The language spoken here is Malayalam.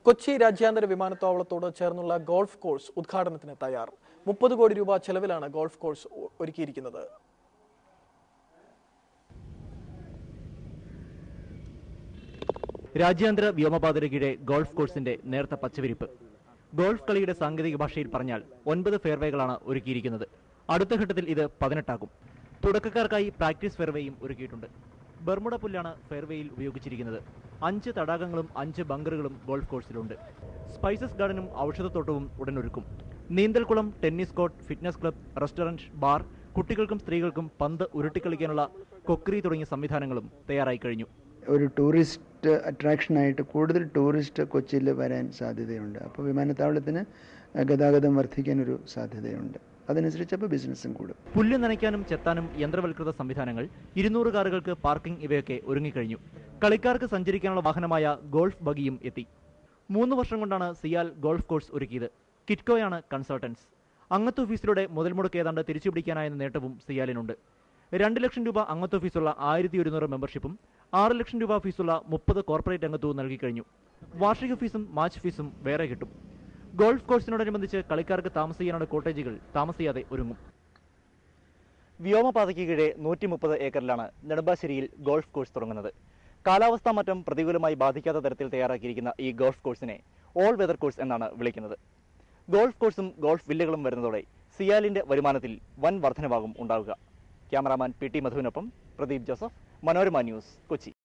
കൊച്ചി രാജ്യാന്തര വിമാനത്താവളത്തോട് ചേർന്നുള്ള ഗോൾഫ് കോഴ്സ് ഉദ്ഘാടനത്തിന് തയ്യാർ. 30 കോടി രൂപ ചെലവിലാണ് ഗോൾഫ് കോഴ്സ് ഒരുക്കിയിരിക്കുന്നത്. രാജ്യാന്തര വ്യോമപാതയുടെ കീഴെ ഗോൾഫ് കോഴ്സിന്റെ നേർത്ത പച്ചവിരിപ്പ്. ഗോൾഫ് കളിയുടെ സാങ്കേതിക ഭാഷയിൽ പറഞ്ഞാൽ 9 ഫെയർവേകളാണ് ഒരുക്കിയിരിക്കുന്നത്. അടുത്ത ഘട്ടത്തിൽ ഇത് 18 ആകും. തുടക്കക്കാർക്കായി പ്രാക്ടീസ് ഫെയർവേയും ഒരുക്കിയിട്ടുണ്ട്. ബർമുഡ പുല്ലാണ് ഫെയർവേയിൽ ഉപയോഗിച്ചിരിക്കുന്നത്. 5 തടാകങ്ങളും 5 ബങ്കറുകളും ഗോൾഫ് കോഴ്സിലുണ്ട്. സ്പൈസസ് ഗാർഡനും ഔഷധത്തോട്ടവും ഉടനൊരുക്കും. നീന്തൽക്കുളം, tennis court, fitness club, restaurant, bar, കുട്ടികൾക്കും സ്ത്രീകൾക്കും പന്ത് ഉരുട്ടിക്കളിക്കാനുള്ള കൊക്കറി തുടങ്ങിയ സംവിധാനങ്ങളും തയ്യാറായി കഴിഞ്ഞു. ഒരു ടൂറിസ്റ്റ് അട്രാക്ഷനായിട്ട് കൂടുതൽ ടൂറിസ്റ്റ് കൊച്ചിയിൽ വരാൻ സാധ്യതയുണ്ട്. അപ്പോൾ വിമാനത്താവളത്തിന് ഗതാഗതം വർദ്ധിക്കാനൊരു സാധ്യതയുണ്ട്. അതനുസരിച്ചപ്പോൾ ബിസിനസ്സും കൂടും. പുല്ല് നനയ്ക്കാനും ചെത്താനും യന്ത്രവൽകൃത സംവിധാനങ്ങൾ, 200 കാറുകൾക്ക് പാർക്കിംഗ് ഇവയൊക്കെ ഒരുങ്ങിക്കഴിഞ്ഞു. കളിക്കാർക്ക് സഞ്ചരിക്കാനുള്ള വാഹനമായ ഗോൾഫ് ബഗിയും എത്തി. 3 വർഷം കൊണ്ടാണ് സിയാൽ ഗോൾഫ് കോഴ്സ് ഒരുക്കിയത്. കിറ്റ്കോയാണ് കൺസൾട്ടൻസ്. അംഗത്വ ഫീസിലൂടെ മുതൽ മുടക്ക് ഏതാണ്ട് തിരിച്ചുപിടിക്കാനായെന്ന നേട്ടവും സിയാലിനുണ്ട്. 2 ലക്ഷം രൂപ അംഗത്വ ഫീസുള്ള 1100 മെമ്പർഷിപ്പും 6 ലക്ഷം രൂപ ഫീസുള്ള 30 കോർപ്പറേറ്റ് അംഗത്വവും നൽകിക്കഴിഞ്ഞു. വാർഷിക ഫീസും മാച്ച് ഫീസും വേറെ കിട്ടും. ഗോൾഫ് കോഴ്സിനോടനുബന്ധിച്ച് കളിക്കാർക്ക് താമസിക്കാനുള്ള കോട്ടേജുകൾ താമസിയാതെ ഒരുങ്ങും. വ്യോമപാതയ്ക്ക് കീഴെ 130 ഏക്കറിലാണ് നെടുമ്പാശ്ശേരിയിൽ ഗോൾഫ് കോഴ്സ് തുടങ്ങുന്നത്. കാലാവസ്ഥാ മാറ്റം പ്രതികൂലമായി ബാധിക്കാത്ത തരത്തിൽ തയ്യാറാക്കിയിരിക്കുന്ന ഈ ഗോൾഫ് കോഴ്സിനെ ഓൾ വെതർ കോഴ്സ് എന്നാണ് വിളിക്കുന്നത്. ഗോൾഫ് കോഴ്സും ഗോൾഫ് വില്ലകളും വരുന്നതോടെ സിയാലിന്റെ വരുമാനത്തിൽ വൻ വർധനവാകും ഉണ്ടാവുക. ക്യാമറാമാൻ PT മധുവിനൊപ്പം പ്രദീപ് ജോസഫ്, മനോരമ ന്യൂസ്, കൊച്ചി.